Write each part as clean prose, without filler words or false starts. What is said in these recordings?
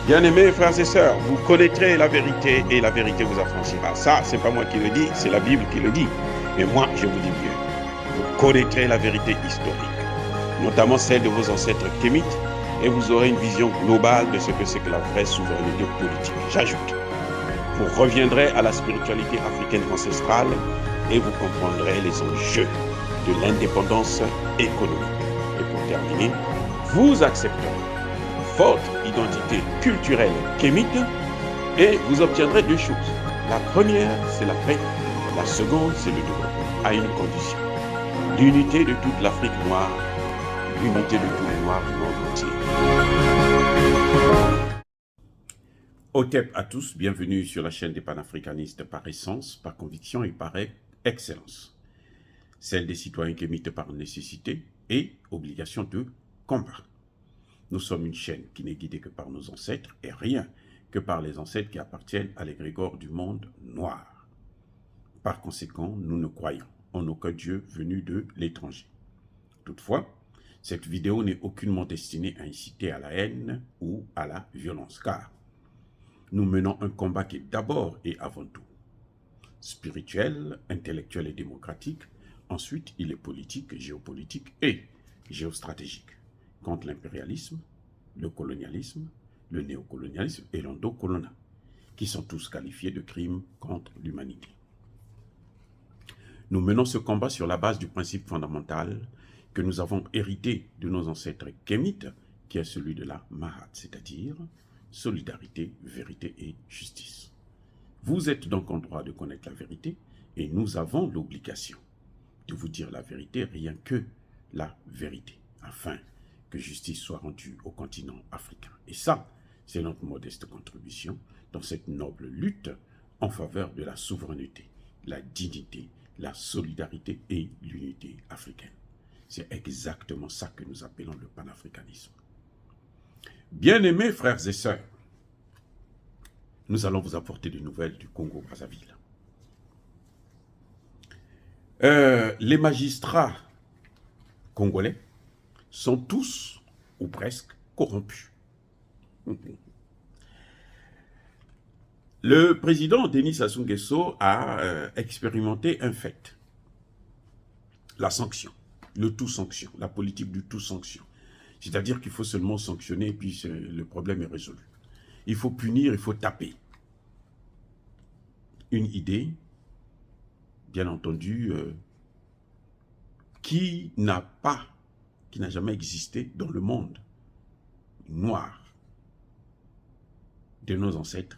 Bien-aimés frères et sœurs, vous connaîtrez la vérité et la vérité vous affranchira. Ça, c'est pas moi qui le dis, c'est la Bible qui le dit. Mais moi, je vous dis bien, vous connaîtrez la vérité historique, notamment celle de vos ancêtres kémites, et vous aurez une vision globale de ce que c'est que la vraie souveraineté politique. J'ajoute, vous reviendrez à la spiritualité africaine ancestrale et vous comprendrez les enjeux de l'indépendance économique. Et pour terminer, vous accepterez votre identité culturelle kémite et vous obtiendrez deux choses. La première, c'est la paix. La seconde, c'est le développement, à une condition. L'unité de toute l'Afrique noire, l'unité de tous les Noirs du monde entier. Otep à tous, bienvenue sur la chaîne des panafricanistes par essence, par conviction et par excellence. Celle des citoyens kémites par nécessité et obligation de combat. Nous sommes une chaîne qui n'est guidée que par nos ancêtres et rien que par les ancêtres qui appartiennent à l'égrégore du monde noir. Par conséquent, nous ne croyons en aucun Dieu venu de l'étranger. Toutefois, cette vidéo n'est aucunement destinée à inciter à la haine ou à la violence, car nous menons un combat qui est d'abord et avant tout spirituel, intellectuel et démocratique. Ensuite, il est politique, géopolitique et géostratégique. Contre l'impérialisme, le colonialisme, le néocolonialisme et l'endocoloniat, qui sont tous qualifiés de crimes contre l'humanité. Nous menons ce combat sur la base du principe fondamental que nous avons hérité de nos ancêtres kémites, qui est celui de la Mahat, c'est-à-dire solidarité, vérité et justice. Vous êtes donc en droit de connaître la vérité et nous avons l'obligation de vous dire la vérité, rien que la vérité, afin que justice soit rendue au continent africain. Et ça, c'est notre modeste contribution dans cette noble lutte en faveur de la souveraineté, la dignité, la solidarité et l'unité africaine. C'est exactement ça que nous appelons le panafricanisme. Bien-aimés frères et sœurs, nous allons vous apporter des nouvelles du Congo-Brazzaville. Les magistrats congolais sont tous, ou presque, corrompus. Le président Denis Sassou Nguesso a expérimenté un fait. La sanction, le tout-sanction, la politique du tout-sanction. C'est-à-dire qu'il faut seulement sanctionner et puis le problème est résolu. Il faut punir, il faut taper. Une idée, bien entendu, qui n'a jamais existé dans le monde noir de nos ancêtres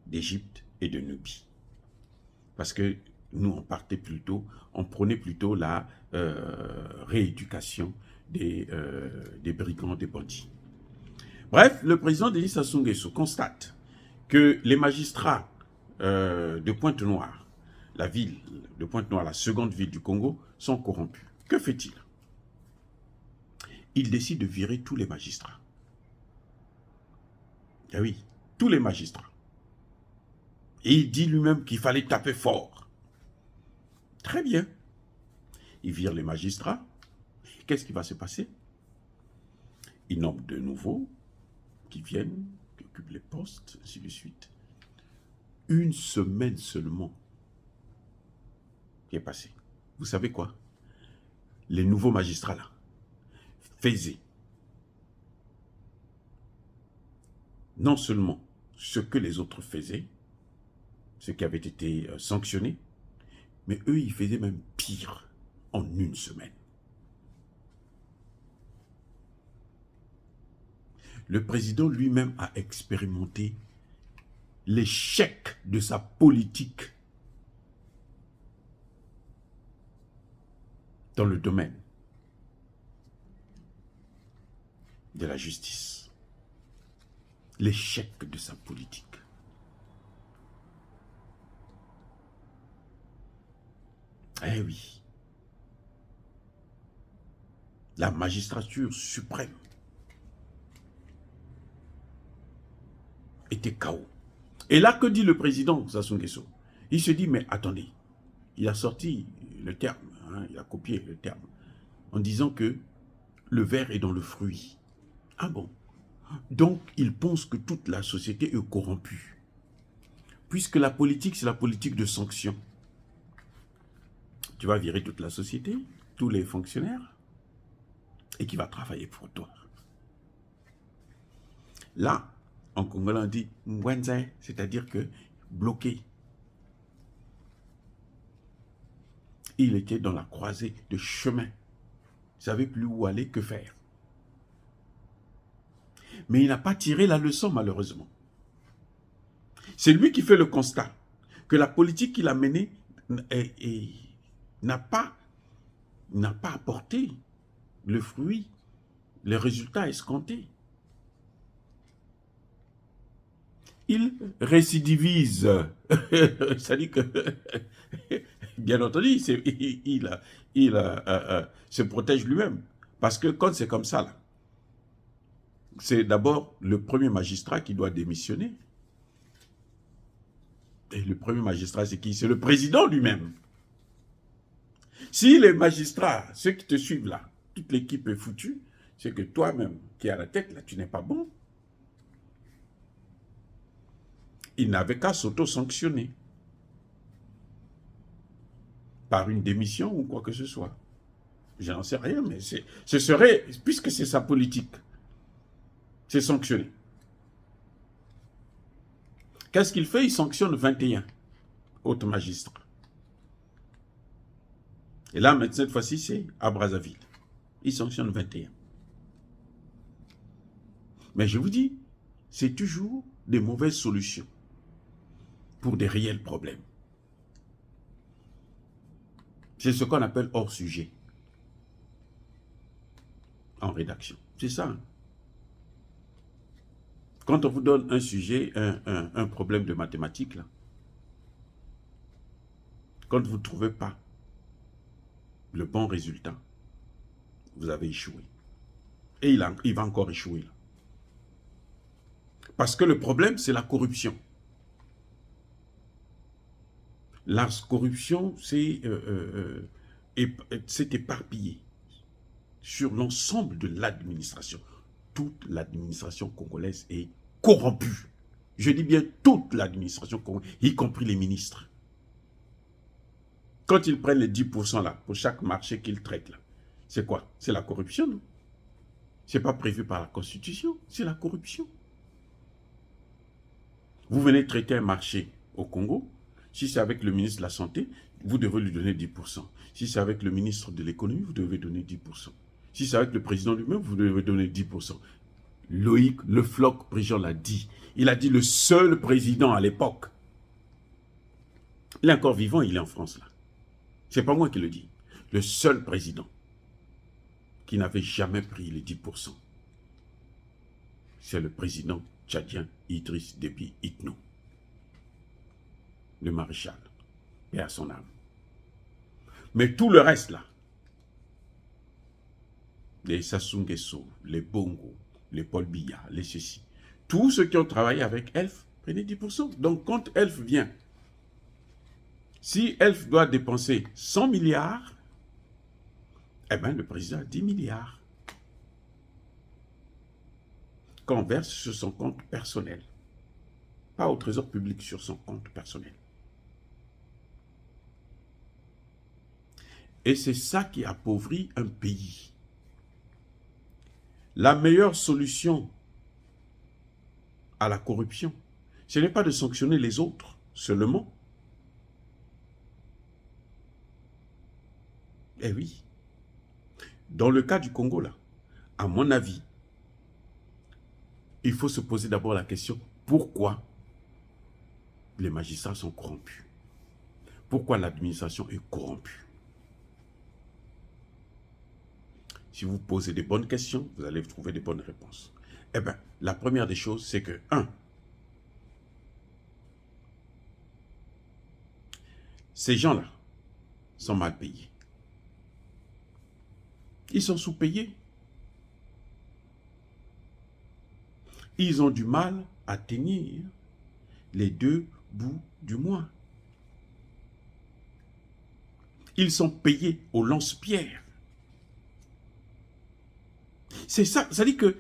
d'Égypte et de Nubie. Parce que nous, on prenait plutôt la rééducation des brigands, des bandits. Bref, le président Denis Sassou Nguesso constate que les magistrats de Pointe-Noire, la ville de Pointe-Noire, la seconde ville du Congo, sont corrompus. Que fait-il? Il décide de virer tous les magistrats. Ah oui, tous les magistrats. Et il dit lui-même qu'il fallait taper fort. Très bien. Il vire les magistrats. Qu'est-ce qui va se passer? Il nomme de nouveaux qui viennent, qui occupent les postes, ainsi de suite. Une semaine seulement qui est passée. Vous savez quoi? Les nouveaux magistrats là faisaient non seulement ce que les autres faisaient, ce qui avait été sanctionné, mais eux, ils faisaient même pire en une semaine. Le président lui-même a expérimenté l'échec de sa politique dans le domaine de la justice. L'échec de sa politique. Eh oui. La magistrature suprême était KO. Et là, que dit le président Sassou Nguesso? Il se dit, mais attendez, il a sorti le terme, il a copié le terme, en disant que le ver est dans le fruit. Ah bon? Donc, ils pensent que toute la société est corrompue. Puisque la politique, c'est la politique de sanction. Tu vas virer toute la société, tous les fonctionnaires, et qui va travailler pour toi. Là, en congolais, on dit « Mwenze », c'est-à-dire que bloqué. Il était dans la croisée de chemin. Il ne savait plus où aller, que faire. Mais il n'a pas tiré la leçon, malheureusement. C'est lui qui fait le constat que la politique qu'il a menée n'a pas apporté le fruit, les résultats escomptés. Il récidivise. Ça dit que, bien entendu, il se protège lui-même. Parce que quand c'est comme ça, là, c'est d'abord le premier magistrat qui doit démissionner. Et le premier magistrat, c'est qui? C'est le président lui-même. Si les magistrats, ceux qui te suivent là, toute l'équipe est foutue, c'est que toi-même, qui es à la tête, là, tu n'es pas bon. Il n'avait qu'à s'auto-sanctionner par une démission ou quoi que ce soit. Je n'en sais rien, mais ce serait, puisque c'est sa politique, c'est sanctionné. Qu'est-ce qu'il fait? Il sanctionne 21 autres magistrats. Et là, maintenant, cette fois-ci, c'est à Brazzaville. Il sanctionne 21. Mais je vous dis, c'est toujours des mauvaises solutions pour des réels problèmes. C'est ce qu'on appelle hors sujet en rédaction. C'est ça. Hein? Quand on vous donne un sujet, un problème de mathématiques, là, quand vous ne trouvez pas le bon résultat, vous avez échoué. Et il va encore échouer. Là. Parce que le problème, c'est la corruption. La corruption, c'est éparpillé sur l'ensemble de l'administration. Toute l'administration congolaise est corrompue. Je dis bien toute l'administration congolaise, y compris les ministres. Quand ils prennent les 10% là, pour chaque marché qu'ils traitent là, c'est quoi? C'est la corruption, non? Ce n'est pas prévu par la Constitution, c'est la corruption. Vous venez traiter un marché au Congo, si c'est avec le ministre de la Santé, vous devez lui donner 10%. Si c'est avec le ministre de l'Économie, vous devez donner 10%. Si c'est avec le président lui-même, vous devez donner 10%. Loïc Le Floch Prigent l'a dit. Il a dit le seul président à l'époque. Il est encore vivant, il est en France là. Ce n'est pas moi qui le dis. Le seul président qui n'avait jamais pris les 10%, c'est le président tchadien Idriss Déby Itno, le maréchal, et à son âme. Mais tout le reste là, les Sassou Nguesso, les Bongo, les Paul Biya, les ceci, tous ceux qui ont travaillé avec Elf, prenaient 10%. Donc quand Elf vient, si Elf doit dépenser 100 milliards, eh bien le président a 10 milliards. Qu'on verse sur son compte personnel. Pas au trésor public, sur son compte personnel. Et c'est ça qui appauvrit un pays. La meilleure solution à la corruption, ce n'est pas de sanctionner les autres seulement. Eh oui. Dans le cas du Congo, là, à mon avis, il faut se poser d'abord la question, pourquoi les magistrats sont corrompus? Pourquoi l'administration est corrompue? Si vous posez des bonnes questions, vous allez trouver des bonnes réponses. Eh bien, la première des choses, c'est que, 1, ces gens-là sont mal payés. Ils sont sous-payés. Ils ont du mal à tenir les 2 bouts du mois. Ils sont payés au lance-pierre. C'est ça, ça dit que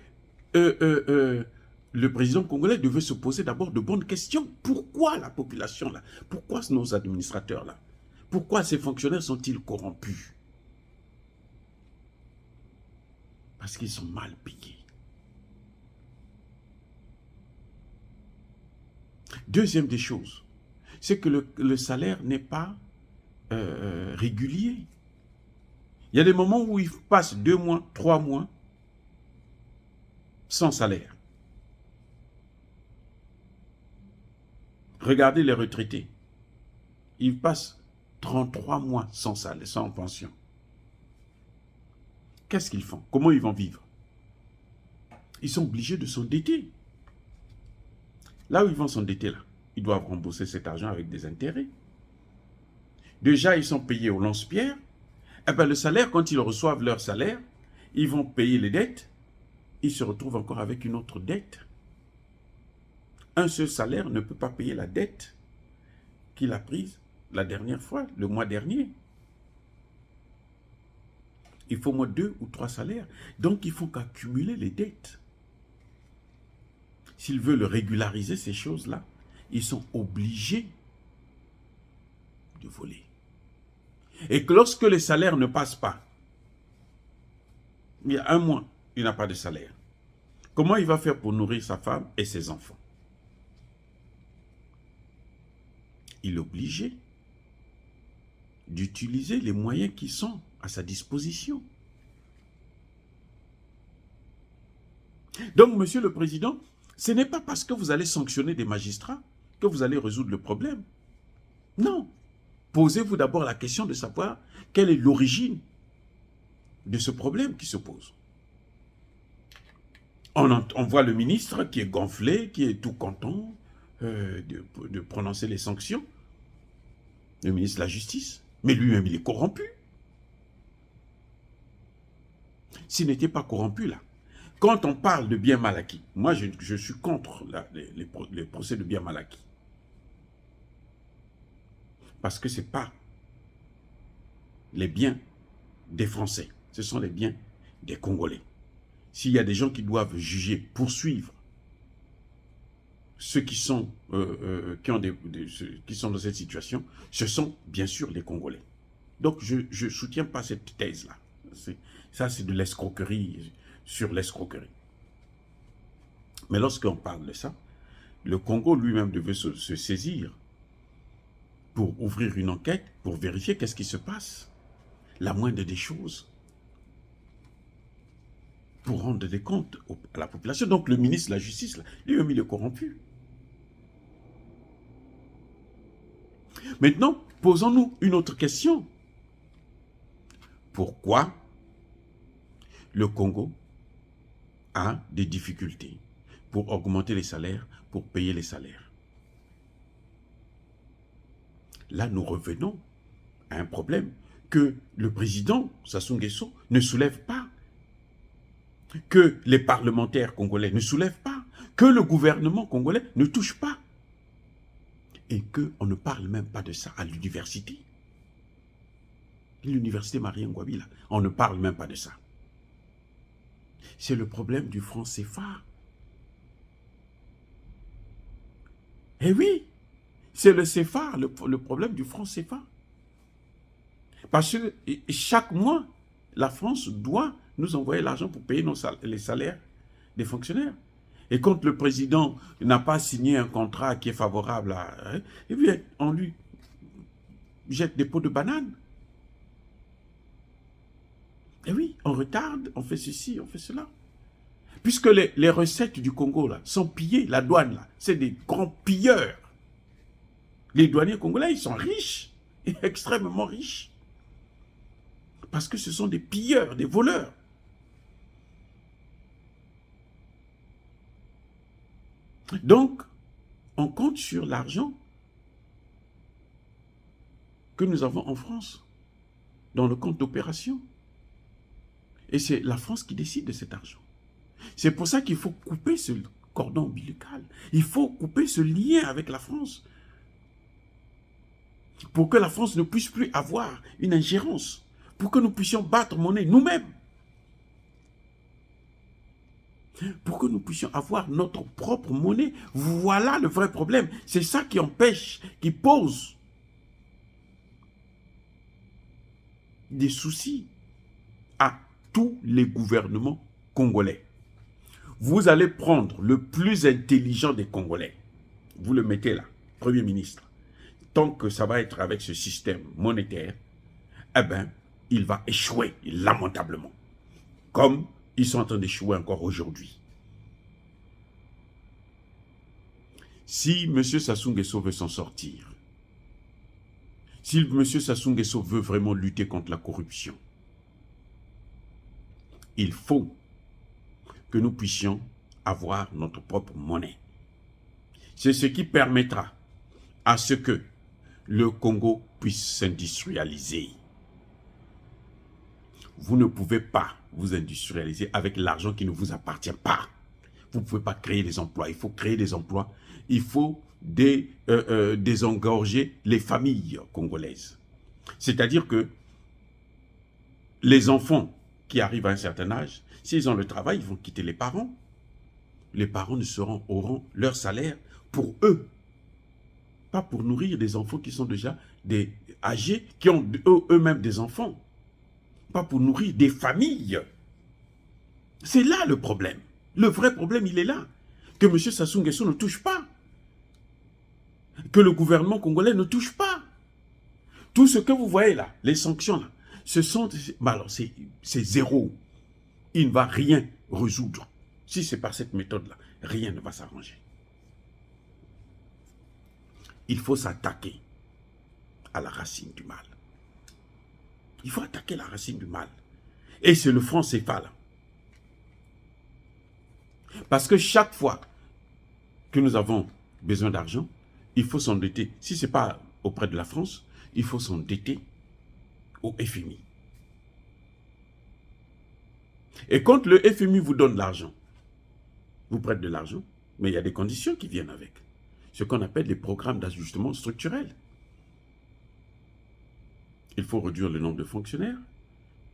le président congolais devait se poser d'abord de bonnes questions. Pourquoi la population là? Pourquoi nos administrateurs là? Pourquoi ces fonctionnaires sont-ils corrompus? Parce qu'ils sont mal payés. Deuxième des choses, c'est que le salaire n'est pas régulier. Il y a des moments où ils passent 2 mois, 3 mois sans salaire. Regardez les retraités. Ils passent 33 mois sans salaire, sans pension. Qu'est-ce qu'ils font? Comment ils vont vivre? Ils sont obligés de s'endetter. Là où ils vont s'endetter, là, ils doivent rembourser cet argent avec des intérêts. Déjà, ils sont payés au lance-pierre. Eh bien, le salaire, quand ils reçoivent leur salaire, ils vont payer les dettes. Ils se retrouvent encore avec une autre dette. Un seul salaire ne peut pas payer la dette qu'il a prise la dernière fois, le mois dernier. Il faut au moins 2 ou 3 salaires. Donc, il faut qu'accumuler les dettes. S'ils veulent régulariser ces choses-là, ils sont obligés de voler. Et que lorsque les salaires ne passent pas, il y a 1 mois, il n'a pas de salaire. Comment il va faire pour nourrir sa femme et ses enfants? Il est obligé d'utiliser les moyens qui sont à sa disposition. Donc, Monsieur le Président, ce n'est pas parce que vous allez sanctionner des magistrats que vous allez résoudre le problème. Non. Posez-vous d'abord la question de savoir quelle est l'origine de ce problème qui se pose. On voit le ministre qui est gonflé, qui est tout content de prononcer les sanctions. Le ministre de la Justice. Mais lui-même, il est corrompu. S'il n'était pas corrompu, là, quand on parle de biens mal acquis, moi, je suis contre les procès de biens mal acquis. Parce que ce n'est pas les biens des Français, ce sont les biens des Congolais. S'il y a des gens qui doivent juger, poursuivre ceux qui sont, qui sont dans cette situation, ce sont bien sûr les Congolais. Donc je ne soutiens pas cette thèse-là. Ça, c'est de l'escroquerie sur l'escroquerie. Mais lorsqu'on parle de ça, le Congo lui-même devait se saisir pour ouvrir une enquête, pour vérifier qu'est-ce qui se passe. La moindre des choses. Pour rendre des comptes à la population. Donc le ministre de la Justice, lui-même, il est corrompu. Maintenant, posons-nous une autre question. Pourquoi le Congo a des difficultés pour augmenter les salaires, pour payer les salaires? Là, nous revenons à un problème que le président Sassou Nguesso ne soulève pas, que les parlementaires congolais ne soulèvent pas, que le gouvernement congolais ne touche pas, et qu'on ne parle même pas de ça à l'université. L'université Marien Ngouabi, là, on ne parle même pas de ça. C'est le problème du franc CFA. Eh oui, c'est le CFA, le problème du franc CFA. Parce que chaque mois, la France doit nous envoyer l'argent pour payer les salaires des fonctionnaires. Et quand le président n'a pas signé un contrat qui est favorable à... eh bien, on lui jette des pots de bananes. Et oui, on retarde, on fait ceci, on fait cela. Puisque les recettes du Congo là, sont pillées, la douane, là, c'est des grands pilleurs. Les douaniers congolais, ils sont riches, et extrêmement riches. Parce que ce sont des pilleurs, des voleurs. Donc, on compte sur l'argent que nous avons en France, dans le compte d'opération. Et c'est la France qui décide de cet argent. C'est pour ça qu'il faut couper ce cordon ombilical. Il faut couper ce lien avec la France. Pour que la France ne puisse plus avoir une ingérence. Pour que nous puissions battre monnaie nous-mêmes. pour que nous puissions avoir notre propre monnaie. Voilà le vrai problème. C'est ça qui empêche, qui pose des soucis à tous les gouvernements congolais. Vous allez prendre le plus intelligent des Congolais, vous le mettez là, Premier ministre. Tant que ça va être avec ce système monétaire, eh bien, il va échouer lamentablement, comme ils sont en train d'échouer encore aujourd'hui. Si M. Sassou Nguesso veut s'en sortir, si M. Sassou Nguesso veut vraiment lutter contre la corruption, il faut que nous puissions avoir notre propre monnaie. C'est ce qui permettra à ce que le Congo puisse s'industrialiser. Vous ne pouvez pas vous industrialiser avec l'argent qui ne vous appartient pas. Vous ne pouvez pas créer des emplois. Il faut créer des emplois. Il faut désengorger les familles congolaises. C'est-à-dire que les enfants qui arrivent à un certain âge, s'ils ont le travail, ils vont quitter les parents. Les parents auront leur salaire pour eux. Pas pour nourrir des enfants qui sont déjà âgés, qui ont eux-mêmes des enfants. Pas pour nourrir des familles. C'est là le problème. Le vrai problème, il est là. Que M. Sassou Nguesso ne touche pas. Que le gouvernement congolais ne touche pas. Tout ce que vous voyez là, les sanctions là, ce sont... alors c'est zéro. Il ne va rien résoudre. Si c'est par cette méthode-là, rien ne va s'arranger. Il faut s'attaquer à la racine du mal. Il faut attaquer la racine du mal. Et c'est le franc CFA là. Parce que chaque fois que nous avons besoin d'argent, il faut s'endetter. Si ce n'est pas auprès de la France, il faut s'endetter au FMI. Et quand le FMI vous donne l'argent, vous prête de l'argent, mais il y a des conditions qui viennent avec. Ce qu'on appelle les programmes d'ajustement structurel. Il faut réduire le nombre de fonctionnaires.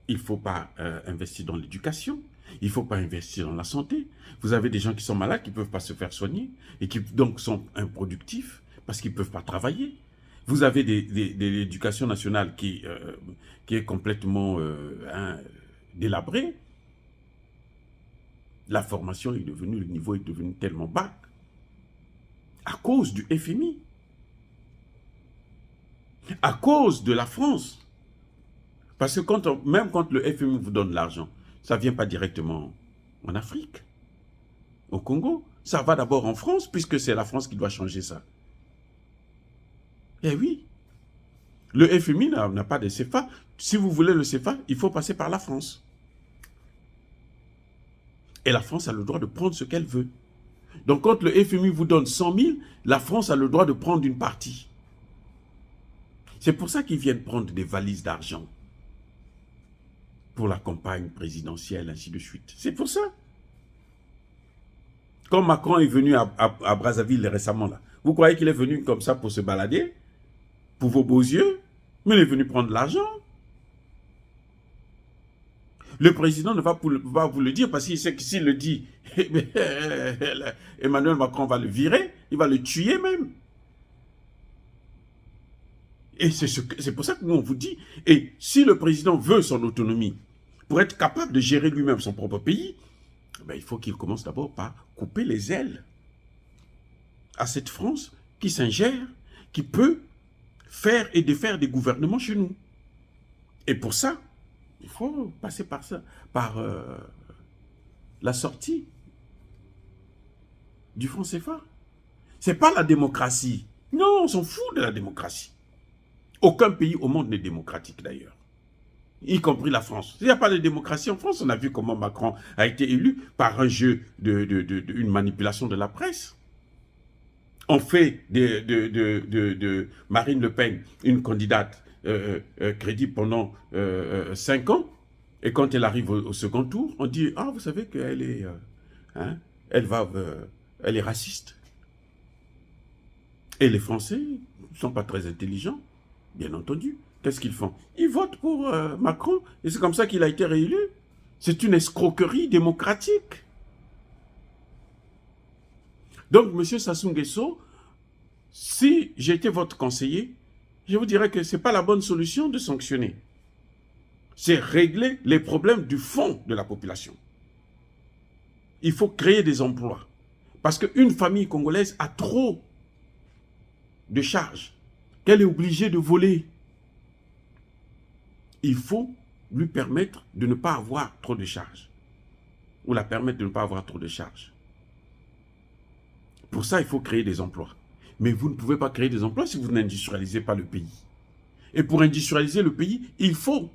Il ne faut pas investir dans l'éducation. Il ne faut pas investir dans la santé. Vous avez des gens qui sont malades, qui ne peuvent pas se faire soigner et qui donc sont improductifs parce qu'ils ne peuvent pas travailler. Vous avez l'éducation nationale qui est complètement délabrée. La formation est devenue, le niveau est devenu tellement bas à cause du FMI. À cause de la France. Parce que même quand le FMI vous donne l'argent, ça ne vient pas directement en Afrique, au Congo. Ça va d'abord en France, puisque c'est la France qui doit changer ça. Eh oui. Le FMI n'a pas de CFA. Si vous voulez le CFA, il faut passer par la France. Et la France a le droit de prendre ce qu'elle veut. Donc quand le FMI vous donne 100 000, la France a le droit de prendre une partie. C'est pour ça qu'ils viennent prendre des valises d'argent pour la campagne présidentielle, ainsi de suite. C'est pour ça. Quand Macron est venu à Brazzaville récemment, là, vous croyez qu'il est venu comme ça pour se balader? Pour vos beaux yeux? Mais il est venu prendre l'argent. Le président ne va pas vous le dire parce qu'il sait que s'il le dit, Emmanuel Macron va le virer, il va le tuer même. Et c'est pour ça que nous on vous dit, et si le président veut son autonomie, pour être capable de gérer lui-même son propre pays, ben il faut qu'il commence d'abord par couper les ailes à cette France qui s'ingère, qui peut faire et défaire des gouvernements chez nous. Et pour ça, il faut passer par ça, par la sortie du franc CFA. Ce n'est pas la démocratie. Non, on s'en fout de la démocratie. Aucun pays au monde n'est démocratique d'ailleurs, y compris la France. Il n'y a pas de démocratie en France. On a vu comment Macron a été élu par un jeu une manipulation de la presse. On fait de Marine Le Pen une candidate crédible pendant 5 ans, et quand elle arrive au second tour, on dit « Ah, vous savez qu'elle est, elle est raciste ». Et les Français ne sont pas très intelligents, bien entendu. Qu'est-ce qu'ils font? Ils votent pour Macron, et c'est comme ça qu'il a été réélu. C'est une escroquerie démocratique. Donc, M. Sassou Nguesso, si j'étais votre conseiller, je vous dirais que ce n'est pas la bonne solution de sanctionner. C'est régler les problèmes du fond de la population. Il faut créer des emplois. Parce qu'une famille congolaise a trop de charges qu'elle est obligée de voler. Il faut lui permettre de ne pas avoir trop de charges. Ou la permettre de ne pas avoir trop de charges. Pour ça, il faut créer des emplois. Mais vous ne pouvez pas créer des emplois si vous n'industrialisez pas le pays. Et pour industrialiser le pays, il faut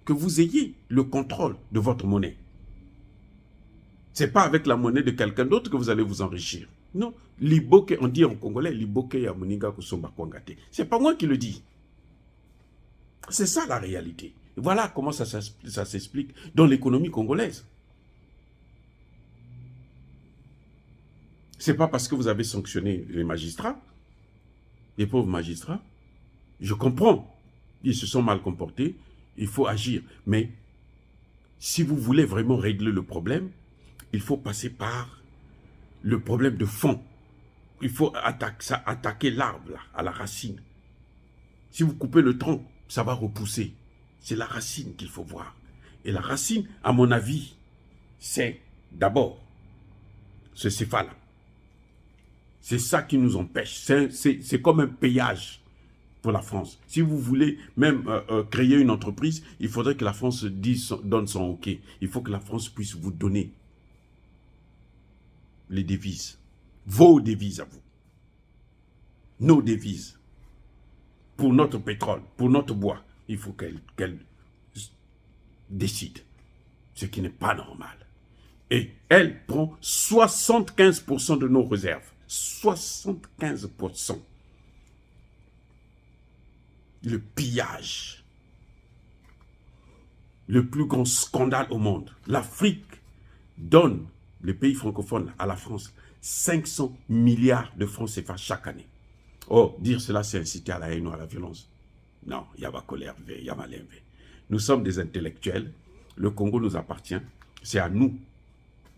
que vous ayez le contrôle de votre monnaie. Ce n'est pas avec la monnaie de quelqu'un d'autre que vous allez vous enrichir. Non. Liboke, on dit en congolais, Liboke ya moninga kusomba kwangate. Ce n'est pas moi qui le dis. C'est ça la réalité. Voilà comment ça s'explique dans l'économie congolaise. Ce n'est pas parce que vous avez sanctionné les magistrats, les pauvres magistrats. Je comprends, ils se sont mal comportés, il faut agir. Mais si vous voulez vraiment régler le problème, il faut passer par le problème de fond. Il faut attaquer l'arbre à la racine. Si vous coupez le tronc, ça va repousser. C'est la racine qu'il faut voir. Et la racine, à mon avis, c'est d'abord ce céphale. C'est ça qui nous empêche. C'est comme un péage pour la France. Si vous voulez même créer une entreprise, il faudrait que la France donne son OK. Il faut que la France puisse vous donner les devises. Vos devises à vous. Nos devises. Pour notre pétrole, pour notre bois. Il faut qu'elle décide. Ce qui n'est pas normal. Et elle prend 75% de nos réserves. 75%. Le pillage. Le plus grand scandale au monde. L'Afrique donne, les pays francophones à la France, 500 milliards de francs CFA chaque année. Oh, dire cela, c'est inciter à la haine ou à la violence. Non, il y a ma colère, il y a ma lèvre. Nous sommes des intellectuels. Le Congo nous appartient. C'est à nous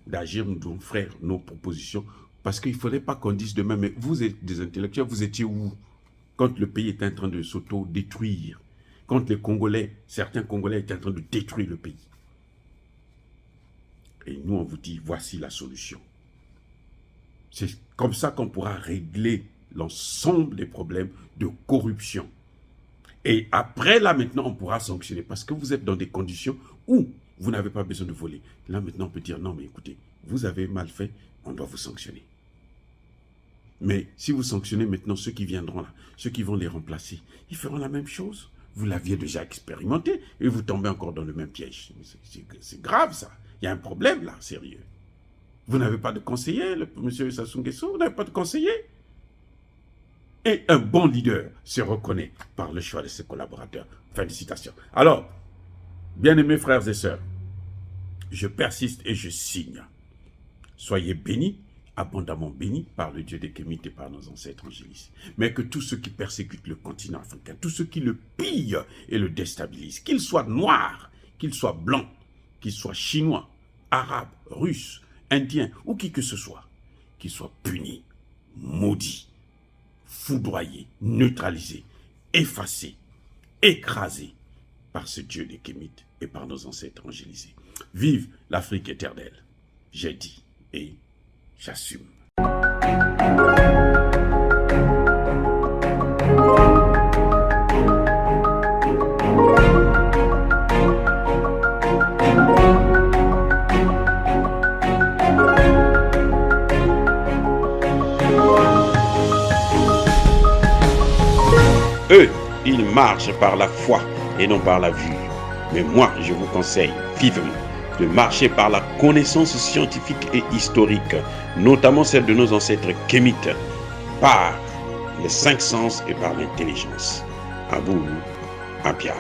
d'agir, nous devons faire nos propositions. Parce qu'il ne faudrait pas qu'on dise demain, mais vous êtes des intellectuels, vous étiez où quand le pays était en train de s'auto-détruire, quand les Congolais, certains Congolais étaient en train de détruire le pays. Et nous, on vous dit, voici la solution. C'est comme ça qu'on pourra régler l'ensemble des problèmes de corruption. Et après, là, maintenant, on pourra sanctionner. Parce que vous êtes dans des conditions où vous n'avez pas besoin de voler. Là, maintenant, on peut dire, non, mais écoutez, vous avez mal fait, on doit vous sanctionner. Mais si vous sanctionnez maintenant ceux qui viendront là, ceux qui vont les remplacer, ils feront la même chose. Vous l'aviez déjà expérimenté et vous tombez encore dans le même piège. C'est grave, ça. Il y a un problème, là, sérieux. Vous n'avez pas de conseiller, monsieur Sassou Nguesso, vous n'avez pas de conseiller. Et un bon leader se reconnaît par le choix de ses collaborateurs. Fin de citation. Alors, bien-aimés frères et sœurs, je persiste et je signe. Soyez bénis, abondamment bénis par le Dieu des Kémites et par nos ancêtres angélistes. Mais que tous ceux qui persécutent le continent africain, tous ceux qui le pillent et le déstabilisent, qu'ils soient noirs, qu'ils soient blancs, qu'ils soient chinois, arabes, russes, indiens ou qui que ce soit, qu'ils soient punis, maudits, foudroyés, neutralisés, effacés, écrasés par ce Dieu des Kémites et par nos ancêtres angélisés. Vive l'Afrique éternelle, j'ai dit et j'assume. Eux, ils marchent par la foi et non par la vue. Mais moi, je vous conseille vivement de marcher par la connaissance scientifique et historique, notamment celle de nos ancêtres kémites, par les cinq sens et par l'intelligence. À vous, Apia.